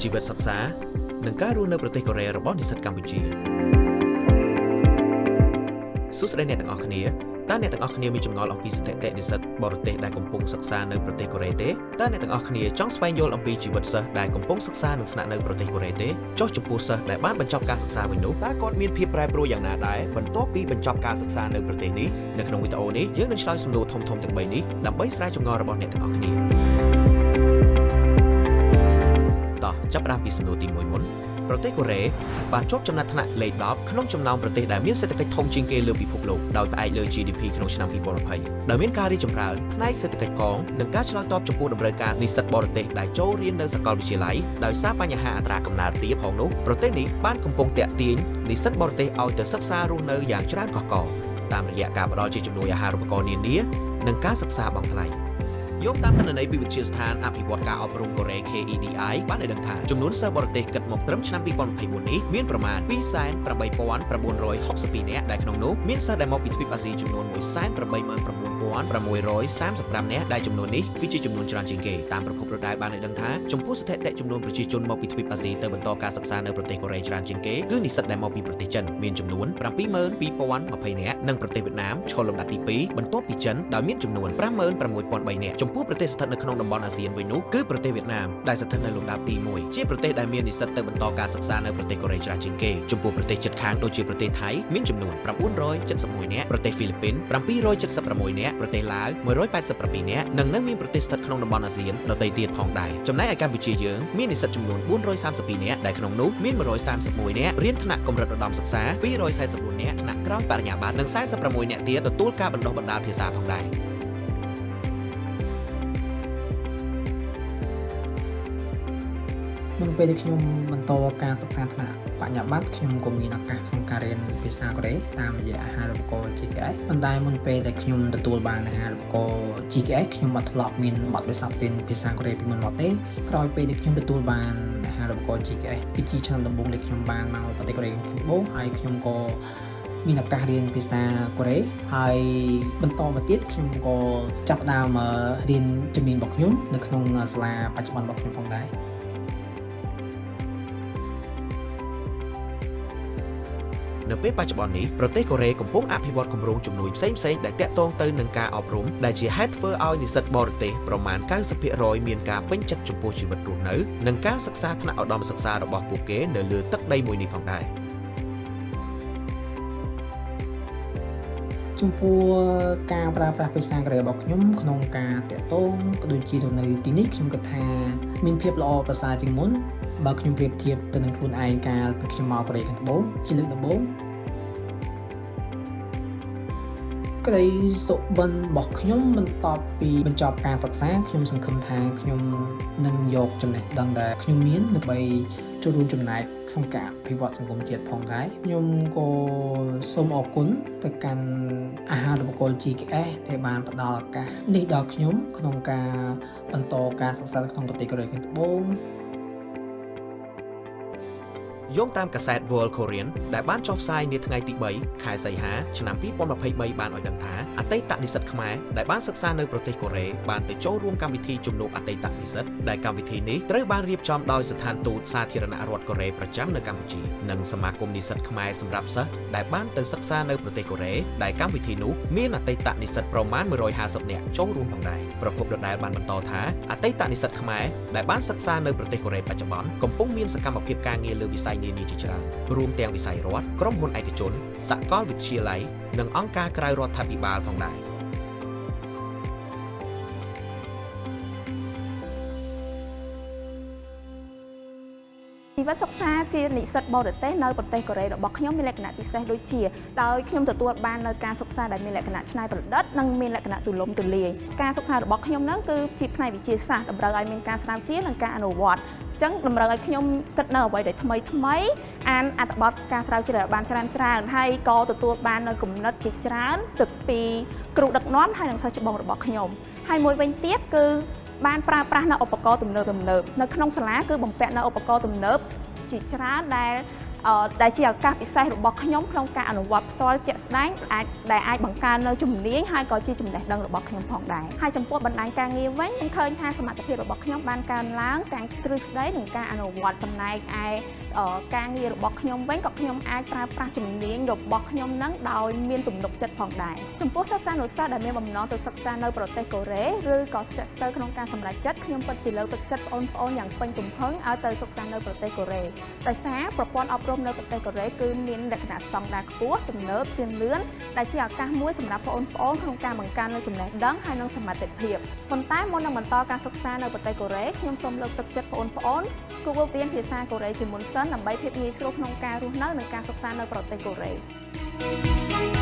ជីវិតសិក្សានិងការរស់នៅប្រទេសកូរ៉េរបស់និស្សិតកម្ពុជាសួស្តីអ្នកទាំងអស់គ្នាតើអ្នកទាំងអស់គ្នាមានចម្ងល់អំពីស្ថិតិនិស្សិតបរទេសដែលកំពុងសិក្សានៅប្រទេសកូរ៉េទេតើអ្នកទាំងអស់គ្នាចង់ស្វែងយល់អំពីជីវិតសិស្សដែលកំពុងសិក្សានិងស្នាក់នៅប្រទេសកូរ៉េទេចុះចំពោះសិស្សដែលបានបញ្ចប់ការសិក្សាវិញនោះតើគាត់មានភាពប្រែប្រួលយ៉ាងណាដែរបន្ទាប់ពីបញ្ចប់ការសិក្សានៅប្រទេសនេះនៅក្នុងវីដេអូនេះយើងនឹងឆ្លើយសំណួរធំៗទាំង3នេះដើម្បីស្រាវចម្ងល់របស់អ្នកទាំងអស់គ្នាតោះចាប់ផ្ដើមពីសំណួរទី1មុនប្រទេសកូរ៉េបានជាប់ចំណាត់ថ្នាក់លេខ10ក្នុងចំណោមប្រទេសដែលមានសេដ្ឋកិច្ចធំជាងគេលើពិភពលោកដោយផ្អែកលើ GDP ក្នុងឆ្នាំ2020ដោយមានការរីកចម្រើនផ្នែកសេដ្ឋកិច្ចផងនិងការឆ្លើយតបចំពោះតម្រូវការនិស្សិតបរទេសដែលចូលរៀននៅសាកលវិទ្យាល័យដោយសារបញ្ហាអត្រាកំណើតទាបផងនោះប្រទេសនេះបានកំពុងទាក់ទាញនិស្សិតបរទេសឲ្យទៅសិក្សារស់នៅយ៉ាងច្រើនកកកតាមរយៈការផ្តល់ជាជំនួយអាហារូបករណ៍នានានិងការសិក្សាបង់ថ្លៃយោងតាមទិន្នន័យពីវិទ្យាស្ថានអភិវឌ្ឍការអប់រំកូរ៉េ KEDI បានឲ្យដឹងថាចំនួនសិស្សបរទេសគិតមកត្រឹមឆ្នាំ2024នេះមានប្រមាណ 289,962 នាក់ដែលក្នុងនោះមានសិស្សដែលមកពីទ្វីបអាស៊ីចំនួន 189,635 នាក់ដែលចំនួននេះគឺជាចំនួនច្រើនជាងគេតាមប្រភពរដ្ឋាភិបាលបានឲ្យដឹងថាចំពោះស្ថិតិចំនួនប្រជាជនមកពីទ្វីបអាស៊ីទៅបន្តការសិក្សានៅប្រទេសកូរ៉េច្រើនជាងគេគឺនិស្សិតដែលមកពីប្រទេសចិនមានចំនួន 72,020 នាក់និងប្រទេសវៀតណាមឈរលំដាប់ទី2បន្ទាប់ពីចិនដោយមានចំនួន 56,003 នាក់ចំពោះប្រទេសស្ថិតនៅក្នុងតំបន់អាស៊ានវិញនោះគឺប្រទេសវៀតណាមដែលស្ថិតនៅលំដាប់ទី1ជាប្រទេសដែលមាននិស្សិតទៅបន្តការសិក្សានៅប្រទេសកូរ៉េច្រើនជាងគេចំពោះប្រទេសជិតខាងដូចជាប្រទេសថៃមានចំនួន 971 នាក់ប្រទេសហ្វីលីពីន 776 នាក់ប្រទេសឡាវ 187 នាក់និងនៅមានប្រទេសស្ថិតក្នុងតំបន់អាស៊ានដទៃទៀតផងដែរចំណែកឯកម្ពុជាយើងមាននិស្សិតចំនួន 432 នាក់ដែលក្នុងនោះមាន 131 នាក់រៀនថ្នាក់កម្រិតឧត្តមសិក្សា 244 នាក់ថ្នាក់ក្រោយបរិញ្ញាបត្រនិង 46 នាក់ទៀតទទួលការបណ្ដុះបណ្ដាលភាសាផងដែរមុនពេលដែលខ្ញុំបន្តការសិក្សាថ្នាក់បញ្ញាបត្រខ្ញុំក៏មានឱកាសក្នុងការរៀនភាសាកូរ៉េតាមរយៈអាហារូបករណ៍ GKS ប៉ុន្តែមុនពេលដែលខ្ញុំទទួលបានអាហារូបករណ៍ GKS ខ្ញុំអត់ធ្លាប់មានបទពិសោធន៍រៀនភាសាកូរ៉េពីមុនមកទេក្រោយពេលដែលខ្ញុំទទួលបានអាហារូបករណ៍ GKS គឺជាឆ្នាំដំបូងដែលខ្ញុំបានមកប្រទេសកូរ៉េខាងត្បូងហើយខ្ញុំក៏មានឱកាសរៀនភាសាកូរ៉េហើយបន្តមកទៀតខ្ញុំក៏ចាប់ផ្ដើមរៀនជំនាញរបស់ខ្ញុំនៅក្នុងសាលាបច្ចុប្បន្នរបស់ខ្ញុំផងដែរនៅពេលបច្ចុប្បន្ននេះប្រទេសកូរ៉េកំពុងអភិវឌ្ឍគម្រោងជំនួយផ្សេងៗដែលទាក់ទងទៅនឹងការអប់រំដែលជាហេតុធ្វើឲ្យនិស្សិតបរទេសប្រមាណ 90% មានការពេញចិត្តចំពោះជីវិតរស់នៅនិងការសិក្សាថ្នាក់ឧត្តមសិក្សារបស់ពួកគេនៅលើទឹកដីមួយនេះផងដែរចំពោះការប្រើប្រាស់ភាសាកូរ៉េរបស់ខ្ញុំក្នុងការតាក់ទងក៏ដូចជានៅទីនេះខ្ញុំគិតថាមានភាពល្អប្រសើរជាងមុនបើខ្ញុំប្រៀបធៀបទៅនឹងខ្លួនឯងកាលពីខ្ញុំមកកូរ៉េខាងត្បូងជាលើកដំបូងក្តីសុបិនរបស់ខ្ញុំបន្ទាប់ពីបញ្ចប់ការសិក្សាខ្ញុំសង្ឃឹមថាខ្ញុំនឹងយកចំណេះដឹងដែលខ្ញុំមានដើម្បីចូលរួមចំណែកក្នុងការអភិវឌ្ឍសង្គមជាតិផងដែរខ្ញុំក៏សូមអរគុណទៅកាន់អាហារូបករណ៍ GKS ដែលបានផ្ដល់ឱកាសនេះដល់ខ្ញុំក្នុងការបន្តការសិក្សាក្នុងប្រទេសកូរ៉េខាងត្បូងយោងតាមកាសែត World Korean ដែលបានចុះផ្សាយនាថ្ងៃទី3ខែសីហាឆ្នាំ2023បានឲ្យដឹងថាអតីតនិស្សិតខ្មែរដែលបានសិក្សានៅប្រទេសកូរ៉េបានទៅចូលរួមកម្មវិធីជំនួបអតីតនិស្សិតដែលកម្មវិធីនេះត្រូវបានរៀបចំដោយស្ថានទូតសាធារណរដ្ឋកូរ៉េប្រចាំនៅកម្ពុជានិងសមាគមនិស្សិតខ្មែរសម្រាប់សិស្សដែលបានទៅសិក្សានៅប្រទេសកូរ៉េដែលកម្មវិធីនោះមានអតីតនិស្សិតប្រមាណ150នាក់ចូលរួមផងដែរប្រពន្ធដដែលបានបន្តថាអតីតនិស្សិតខ្មែរដែលបានសិក្សានៅប្រទេសកូរ៉េបច្ចុប្បន្នកំពុងមានសកម្មភាពការងារលើវិស័យនានាជាច្រើនរួមទាំងវិស័យរដ្ឋក្រុមហ៊ុនឯកជនសាកលវិទ្យាល័យនិងអង្គការក្រៅរដ្ឋាភិបាលផងដែរជីវិតសិក្សាជានិស្សិតបរទេសនៅប្រទេសកូរ៉េរបស់ខ្ញុំមានលក្ខណៈពិសេសដូចជាដោយខ្ញុំទទួលបាននៅការសិក្សាដែលមានលក្ខណៈច្នៃប្រឌិតនិងមានលក្ខណៈទូលំទូលាយការសិក្សារបស់ខ្ញុំហ្នឹងគឺជាផ្នែកវិទ្យាសាស្ត្រតម្រូវឲ្យមានការស្រាវជ្រាវនិងការអនុវត្តចឹងតម្រូវឲ្យខ្ញុំគិតនៅអ្វីដែលថ្មីអានអត្ថបទការស្រាវជ្រាវបានច្រើនហើយក៏ទទួលបាននៅគំនិតជាច្រើនទឹកពីគ្រូដឹកនាំហើយនិងសិស្សច្បងរបស់ខ្ញុំហើយមួយវិញទៀតគឺបានប្រើប្រាស់នៅឧបករណ៍ទំនើបនៅក្នុងសាលាគឺបំពាក់នៅឧបករណ៍ទំនើបជាច្រើនដែល ដែលជាឱកាសពិសេសរបស់ខ្ញុំក្នុងការអនុវត្តផ្ទាល់ជាក់ស្ដែងអាចបង្កើននៅជំនាញហើយក៏ជាចំណេះដឹងរបស់ខ្ញុំផងដែរហើយចំពោះបណ្ដាញការងារវិញខ្ញុំឃើញថាសមត្ថភាពរបស់ខ្ញុំបានកើនឡើងទាំងទ្រឹស្ដីនិងការអនុវត្តចំណែកឯការងាររបស់ខ្ញុំវិញក៏ខ្ញុំអាចប្រើប្រាស់ជំនាញរបស់ខ្ញុំនឹងដោយមានទំនុកចិត្តផងដែរចំពោះសិស្សានុសិស្សដែលមានបំណងទៅសិក្សានៅប្រទេសកូរ៉េឬក៏ស្ទាក់ស្ទើរក្នុងការសម្រេចចិត្តខ្ញុំពិតជាលើកទឹកចិត្តបងប្អូនយ៉ាងពេញទំហឹងឲ្យទៅសិក្សានៅប្រទេសកូរ៉េដោយសារប្រព័ន្ធអប់រំនៅប្រទេសកូរ៉េគឺមានលក្ខណៈស្តង់ដារខ្ពស់ទំនើបជឿនលឿនដែលជាឱកាសមួយសម្រាប់បងប្អូនក្នុងការបង្កើននូវចំណេះដឹងហើយនិងសមត្ថភាពប៉ុន្តែមុននឹងបន្តការសិក្សានៅប្រទេសកូរ៉េខ្ញុំសូមលើកទឹកចិត្តបងប្អូនគួររៀនភាសាកូរ៉េជាមុនសិនដើម្បីភាពងាយស្រួលក្នុងការរស់នៅនិងការសិក្សានៅប្រទេសកូរ៉េ